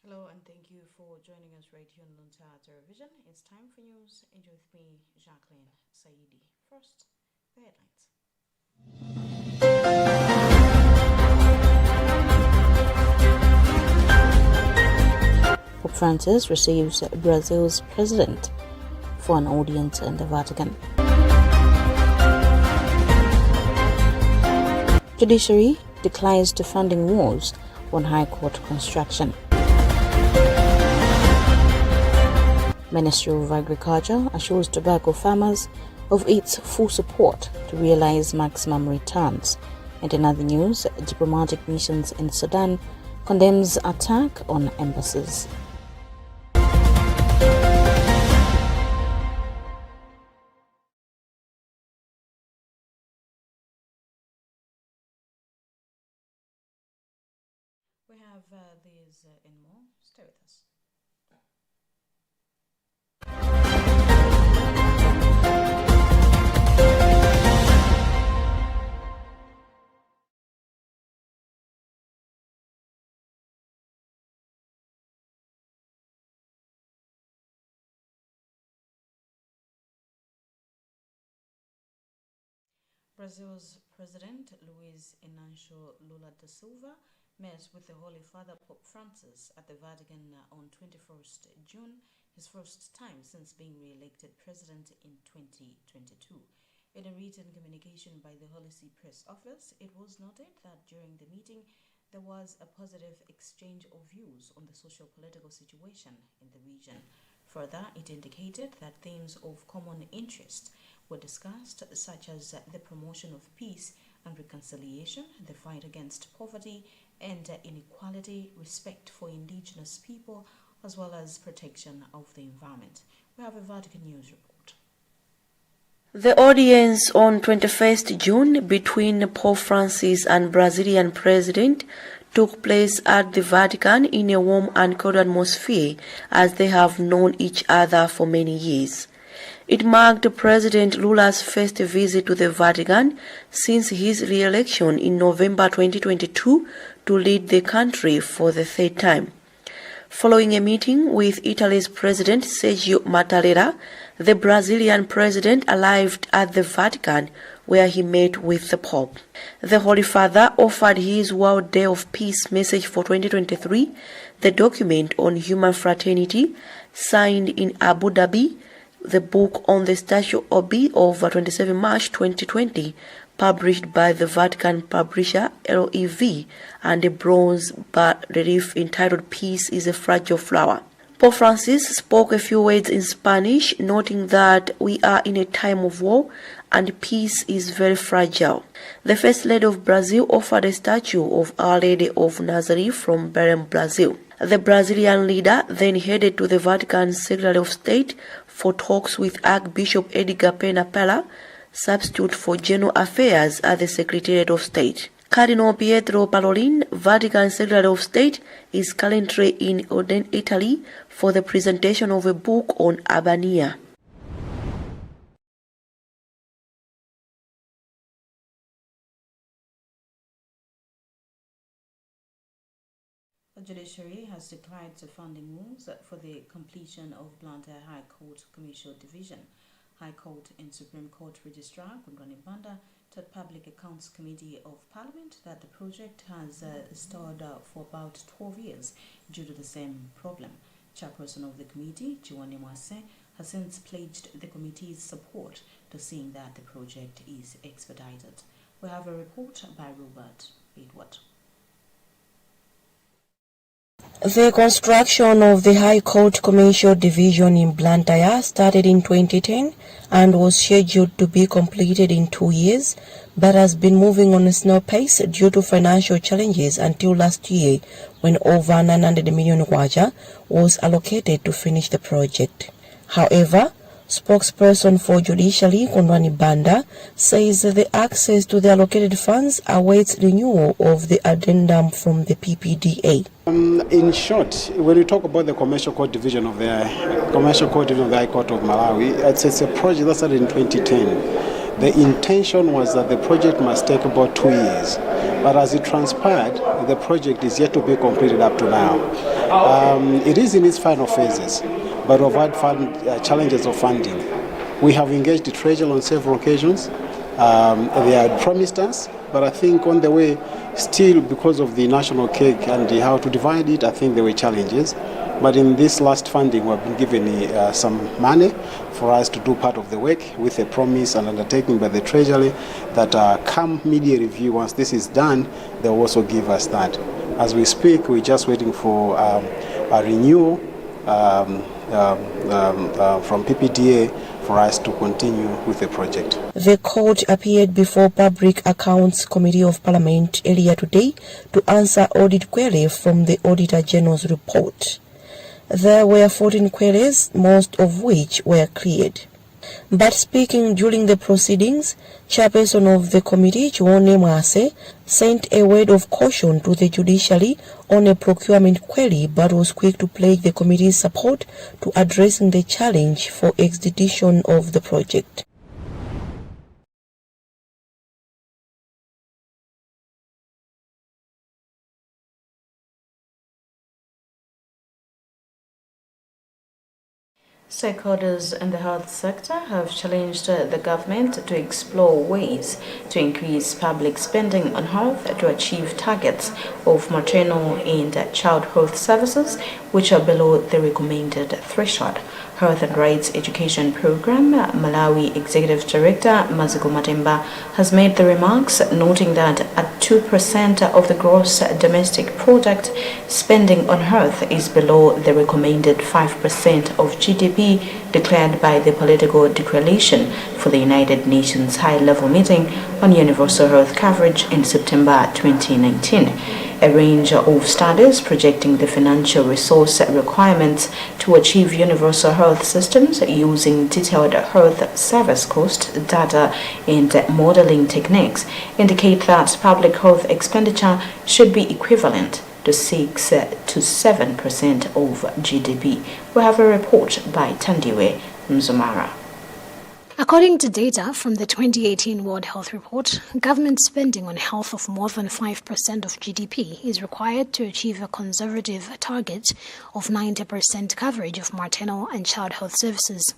Hello and thank you for joining us right here on Luntha Television. It's time for news. Enjoy with me, Jacqueline Saidi. First, the headlines. Pope Francis receives Brazil's president for an audience in the Vatican. Judiciary declines defunding wars on High Court construction. Ministry of Agriculture assures tobacco farmers of its full support to realize maximum returns. And in other news, diplomatic missions in Sudan condemns attack on embassies. We have these and more. Stay with us. Brazil's President Luiz Inácio Lula da Silva met with the Holy Father Pope Francis at the Vatican on 21st June, his first time since being re-elected president in 2022. In a written communication by the Holy See Press Office, it was noted that during the meeting there was a positive exchange of views on the socio-political situation in the region. Further, it indicated that themes of common interest were discussed, such as the promotion of peace and reconciliation, the fight against poverty and inequality, respect for indigenous people, as well as protection of the environment. We have a Vatican News report. The audience on 21st June between Pope Francis and Brazilian President took place at the Vatican in a warm and cold atmosphere as they have known each other for many years. It marked President Lula's first visit to the Vatican since his re-election in November 2022 to lead the country for the third time. Following a meeting with Italy's President Sergio Mattarella, the Brazilian president arrived at the Vatican where he met with the Pope. The Holy Father offered his World Day of Peace message for 2023, the document on human fraternity signed in Abu Dhabi, the book on the Statue of Liberty of 27 March 2020, published by the Vatican publisher LEV, and a bronze bas-relief entitled Peace is a Fragile Flower. Pope Francis spoke a few words in Spanish, noting that we are in a time of war and peace is very fragile. The First Lady of Brazil offered a statue of Our Lady of Nazareth from Belém, Brazil. The Brazilian leader then headed to the Vatican Secretary of State for talks with Archbishop Edgar Pena Pella, substitute for General Affairs at the Secretariat of State. Cardinal Pietro Parolin, Vatican Secretary of State, is currently in Udine, Italy, for the presentation of a book on Albania. The judiciary has declared funding rules for the completion of Luntha High Court Commercial Division. High Court and Supreme Court Registrar Kundwani Banda told Public Accounts Committee of Parliament that the project has stalled for about 12 years due to the same problem. Chairperson of the committee, Jiwani Mwase, has since pledged the committee's support to seeing that the project is expedited. We have a report by Robert Edward. The construction of the High Court Commercial Division in Blantyre started in 2010 and was scheduled to be completed in 2 years, but has been moving on a snail pace due to financial challenges until last year, when over 900 million kwacha was allocated to finish the project. However, spokesperson for Judiciary Kundwani Banda says that the access to the allocated funds awaits renewal of the addendum from the PPDA. In short, when we talk about the Commercial Court Division of the High Court of Malawi, it's a project that started in 2010. The intention was that the project must take about 2 years. But as it transpired, the project is yet to be completed up to now. It is in its final phases, but we've had challenges of funding. We have engaged the Treasury on several occasions. They had promised us, but I think on the way, still because of the national cake and how to divide it, I think there were challenges. But in this last funding, we've been given some money for us to do part of the work with a promise and undertaking by the Treasury that come media review, once this is done, they'll also give us that. As we speak, we're just waiting for a renewal from PPDA for us to continue with the project. The court appeared before Public Accounts Committee of Parliament earlier today to answer audit query from the Auditor General's report. There were 14 queries, most of which were cleared. But speaking during the proceedings, Chairperson of the committee, Chiwone Mwase, sent a word of caution to the judiciary on a procurement query, but was quick to pledge the committee's support to addressing the challenge for execution of the project. Stakeholders in the health sector have challenged the government to explore ways to increase public spending on health to achieve targets of maternal and child health services, which are below the recommended threshold. Health and Rights Education Program, Malawi Executive Director Maziko Matemba has made the remarks, noting that at 2% of the gross domestic product, spending on health is below the recommended 5% of GDP declared by the Political Declaration for the United Nations High-Level Meeting on Universal Health Coverage in September 2019. A range of studies projecting the financial resource requirements to achieve universal health systems using detailed health service cost data and modeling techniques indicate that public health expenditure should be equivalent to 6 to 7% of GDP. We have a report by Tandiwe Mzumara. According to data from the 2018 World Health Report, government spending on health of more than 5% of GDP is required to achieve a conservative target of 90% coverage of maternal and child health services.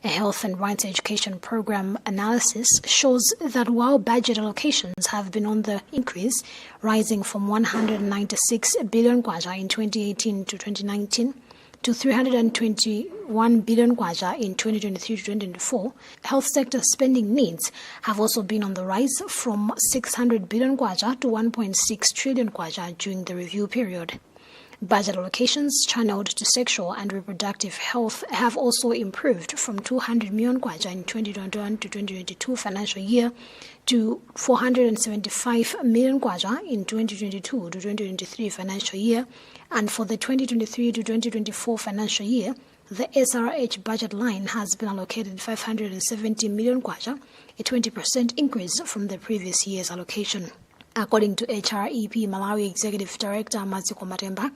A health and rights education program analysis shows that while budget allocations have been on the increase, rising from 196 billion kwacha in 2018 to 2019, to 321 billion kwacha in 2023 to 2024, health sector spending needs have also been on the rise from 600 billion kwacha to 1.6 trillion kwacha during the review period. Budget allocations channeled to sexual and reproductive health have also improved from 200 million kwacha in 2021 to 2022 financial year to 475 million kwacha in 2022 to 2023 financial year, and for the 2023 to 2024 financial year, the SRH budget line has been allocated 570 million kwacha, a 20% increase from the previous year's allocation. According to HREP Malawi Executive Director Maziko Matemba,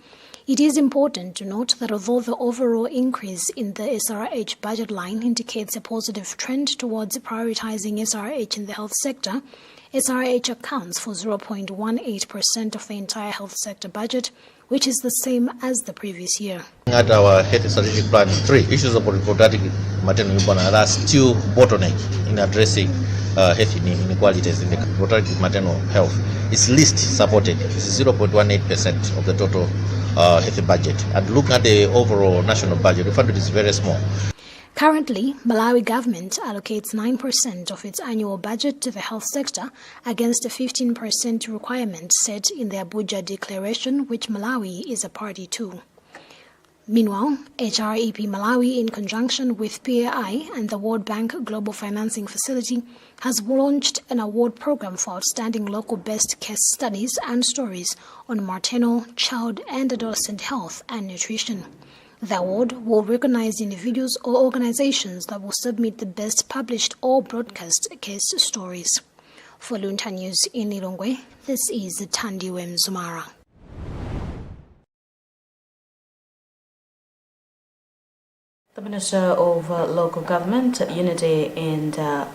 it is important to note that although the overall increase in the SRH budget line indicates a positive trend towards prioritizing SRH in the health sector, SRH accounts for 0.18% of the entire health sector budget, which is the same as the previous year. At our health strategic plan, 3 issues of reproductive maternal newborn are still bottleneck in addressing health inequalities in the reproductive maternal health. It's least supported. It's 0.18% of the total health budget. And looking at the overall national budget, we find it is very small. Currently, Malawi government allocates 9% of its annual budget to the health sector against a 15% requirement set in the Abuja Declaration, which Malawi is a party to. Meanwhile, HREP Malawi, in conjunction with PAI and the World Bank Global Financing Facility, has launched an award program for outstanding local best case studies and stories on maternal, child, and adolescent health and nutrition. The award will recognize individuals or organizations that will submit the best published or broadcast case stories. For Luntha News in Lilongwe, this is Tandiwe Mzumara. The Minister of Local Government, Unity and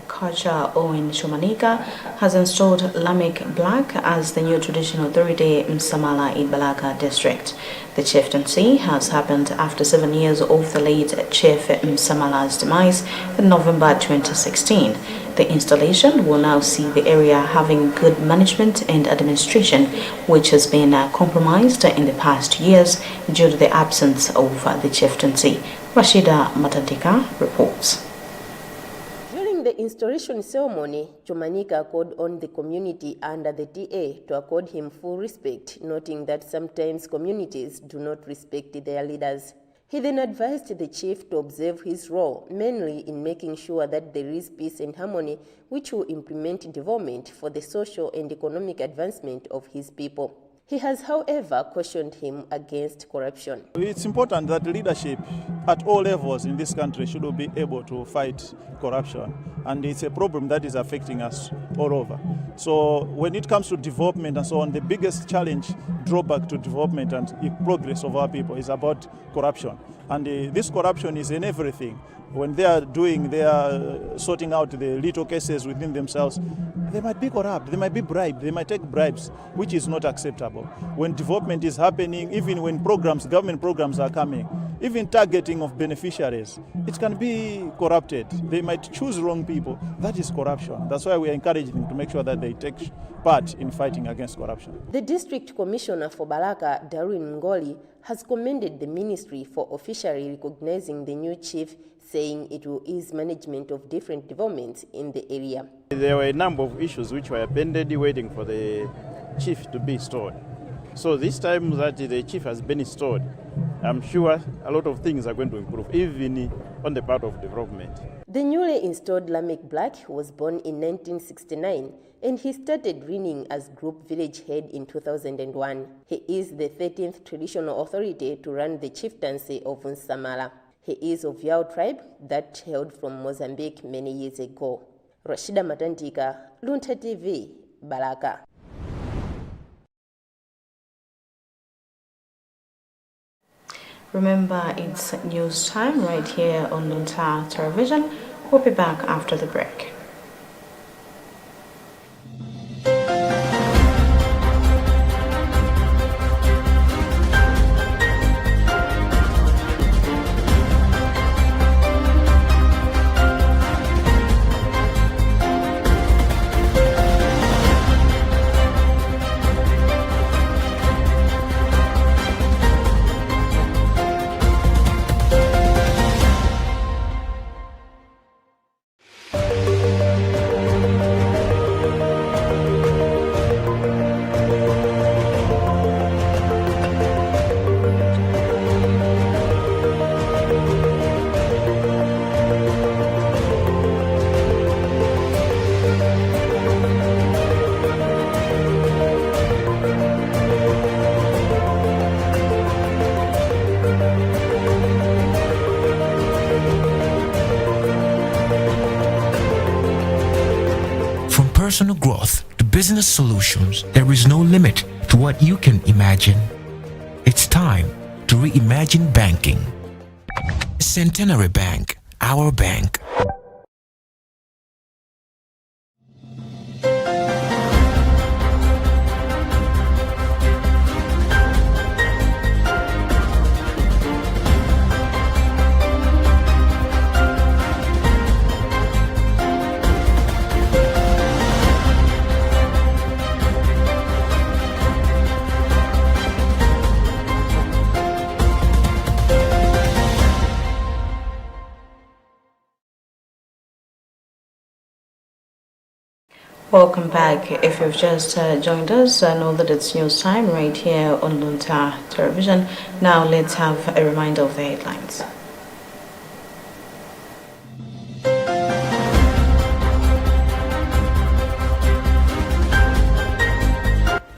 Culture, Owen Shomanika, has installed Lamek Black as the new traditional authority in Msamala in Balaka district. The chieftaincy has happened after 7 years of the late Chief Msamala's demise in November 2016. The installation will now see the area having good management and administration, which has been compromised in the past years due to the absence of the chieftaincy. Rashida Matandika reports. During the installation ceremony, Chomanika called on the community under the DA to accord him full respect, noting that sometimes communities do not respect their leaders. He then advised the chief to observe his role, mainly in making sure that there is peace and harmony, which will implement development for the social and economic advancement of his people. He has, however, cautioned him against corruption. It's important that leadership at all levels in this country should be able to fight corruption. And it's a problem that is affecting us all over. So when it comes to development and so on, the biggest challenge, drawback to development and progress of our people is about corruption. And this corruption is in everything. When they are sorting out the little cases within themselves, they might be corrupt, they might be bribed, they might take bribes, which is not acceptable. When development is happening, even when government programs are coming, even targeting of beneficiaries, it can be corrupted. They might choose wrong people. That is corruption. That's why we are encouraging them to make sure that they take part in fighting against corruption. The District Commissioner for Balaka, Darwin Ngoli, has commended the ministry for officially recognizing the new chief, saying it will ease management of different developments in the area. There were a number of issues which were pending, waiting for the chief to be installed. So this time that the chief has been installed, I'm sure a lot of things are going to improve, even on the part of development. The newly installed Lamek Black was born in 1969, and he started reigning as Group Village Head in 2001. He is the 13th traditional authority to run the chieftaincy of Msamala. He is of Yao tribe that hailed from Mozambique many years ago. Rashida Matantika, Luntha TV, Balaka. Remember, it's news time right here on Luntha Television. We'll be back after the break. Personal growth to business solutions, there is no limit to what you can imagine. It's time to reimagine banking. Centenary Bank, our bank. Welcome back. If you've just joined us, I know that it's news time right here on Luntha Television. Now let's have a reminder of the headlines.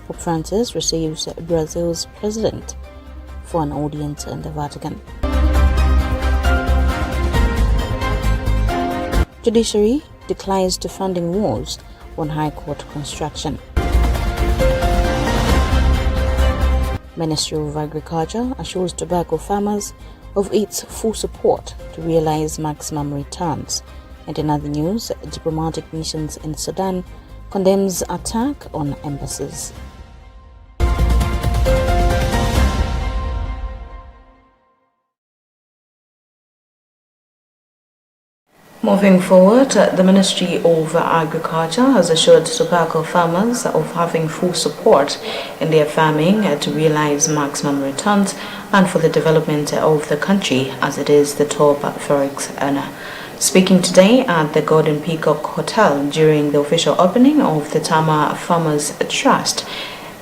Pope Francis receives Brazil's president for an audience in the Vatican. Judiciary declines to funding wars on High Court construction. Ministry of Agriculture assures tobacco farmers of its full support to realize maximum returns. And in other news, diplomatic missions in Sudan condemns attack on embassies. Moving forward, the Ministry of Agriculture has assured tobacco farmers of having full support in their farming to realize maximum returns and for the development of the country, as it is the top forex earner. Speaking today at the Golden Peacock Hotel during the official opening of the Tama Farmers Trust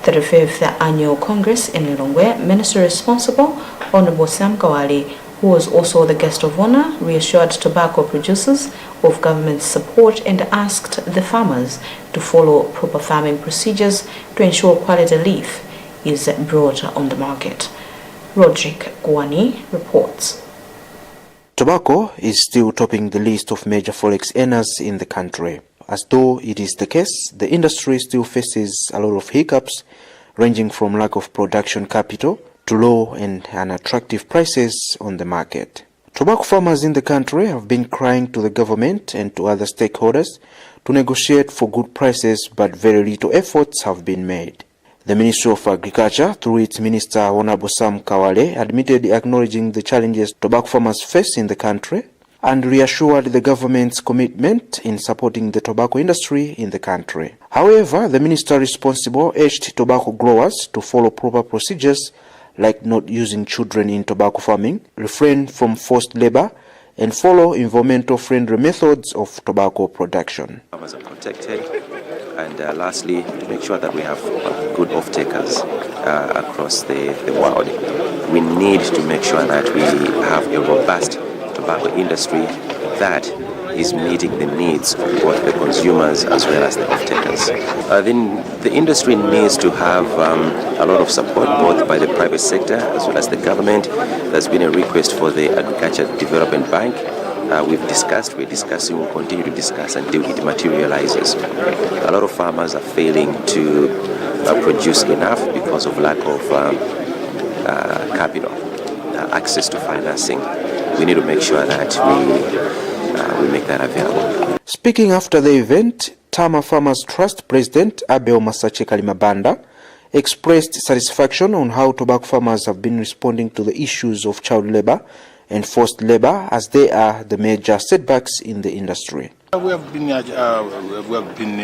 35th Annual Congress in Lilongwe, Minister responsible, Honorable Sam Kawali, who was also the guest of honor, reassured tobacco producers of government support and asked the farmers to follow proper farming procedures to ensure quality leaf is brought on the market. Roderick Guani reports. Tobacco is still topping the list of major forex earners in the country. As though it is the case, the industry still faces a lot of hiccups, ranging from lack of production capital to low and unattractive prices on the market. Tobacco farmers in the country have been crying to the government and to other stakeholders to negotiate for good prices, but very little efforts have been made. The Ministry of Agriculture, through its Minister Honorable Sam Kawale, admitted acknowledging the challenges tobacco farmers face in the country and reassured the government's commitment in supporting the tobacco industry in the country. However, the minister responsible urged tobacco growers to follow proper procedures like not using children in tobacco farming, refrain from forced labor, and follow environmental-friendly methods of tobacco production. Farmers are protected, and lastly, to make sure that we have good off-takers across the world. We need to make sure that we have a robust tobacco industry that is meeting the needs of both the consumers as well as the off-takers. Then the industry needs to have a lot of support both by the private sector as well as the government. There's been a request for the Agriculture Development Bank. We're discussing, we'll continue to discuss until it materializes. A lot of farmers are failing to produce enough because of lack of capital, access to financing. We need to make sure that we make that available. Speaking after the event, Tama Farmers Trust President Abel Masache Kalimabanda expressed satisfaction on how tobacco farmers have been responding to the issues of child labor and forced labor, as they are the major setbacks in the industry. We have been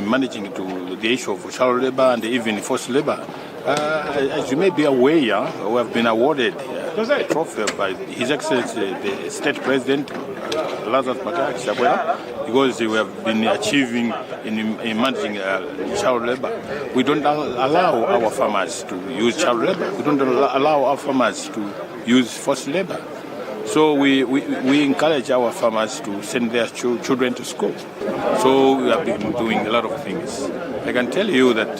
managing the issue of child labor and even forced labor. As you may be aware, we have been awarded a trophy by His Excellency the State President Lazarus Bakari, because we have been achieving in managing child labor. We don't allow our farmers to use child labor. We don't allow our farmers to use forced labor. So we encourage our farmers to send their children to school. So we have been doing a lot of things. I can tell you that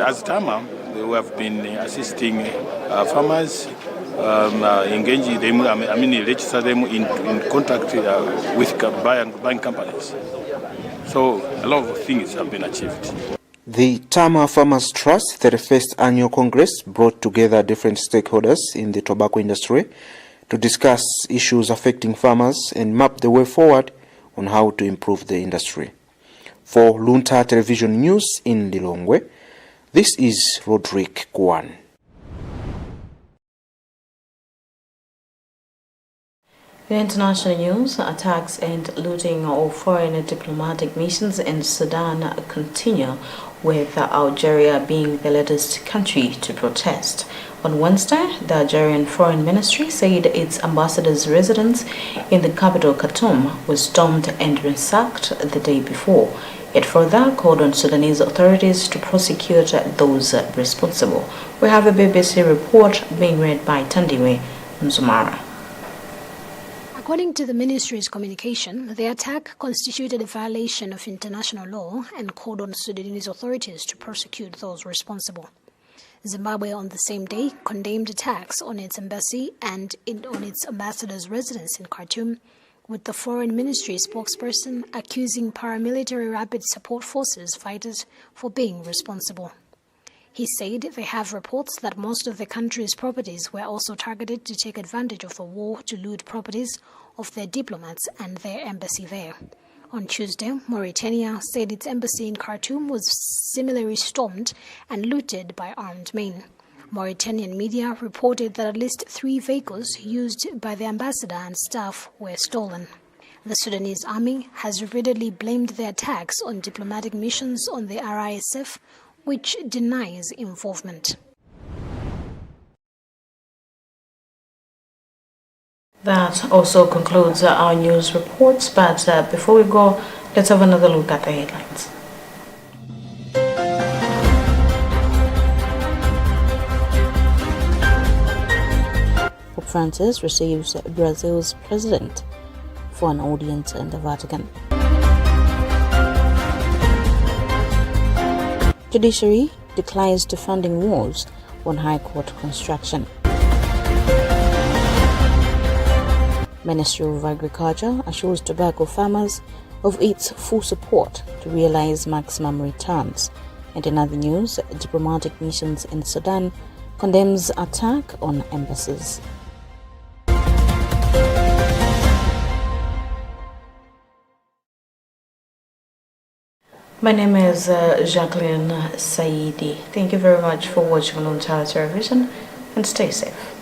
as Tama, we have been assisting farmers, engaging them, register them in contact with buying companies. So a lot of things have been achieved. The Tama Farmers Trust 31st Annual Congress brought together different stakeholders in the tobacco industry to discuss issues affecting farmers and map the way forward on how to improve the industry. For Luntha Television News in Lilongwe, this is Roderick Guani. In international news, attacks and looting of foreign diplomatic missions in Sudan continue, with Algeria being the latest country to protest. On Wednesday, the Algerian Foreign Ministry said its ambassador's residence in the capital Khartoum was stormed and ransacked the day before. It further called on Sudanese authorities to prosecute those responsible. We have a BBC report being read by Tandiwe Mzumara. According to the ministry's communication, the attack constituted a violation of international law and called on Sudanese authorities to prosecute those responsible. Zimbabwe on the same day condemned attacks on its embassy and on its ambassador's residence in Khartoum, with the foreign ministry spokesperson accusing paramilitary rapid support forces fighters for being responsible. He said they have reports that most of the country's properties were also targeted to take advantage of the war to loot properties of their diplomats and their embassy there. On Tuesday, Mauritania said its embassy in Khartoum was similarly stormed and looted by armed men. Mauritanian media reported that at least 3 vehicles used by the ambassador and staff were stolen. The Sudanese army has repeatedly blamed the attacks on diplomatic missions on the RISF, which denies involvement. That also concludes our news reports, but before we go, let's have another look at the headlines. Pope Francis receives Brazil's president for an audience in the Vatican. Judiciary declines to funding wars on High Court construction. Ministry of Agriculture assures tobacco farmers of its full support to realize maximum returns. And in other news, diplomatic missions in Sudan condemns attack on embassies. My name is Jacqueline Saidi. Thank you very much for watching Luntha television and stay safe.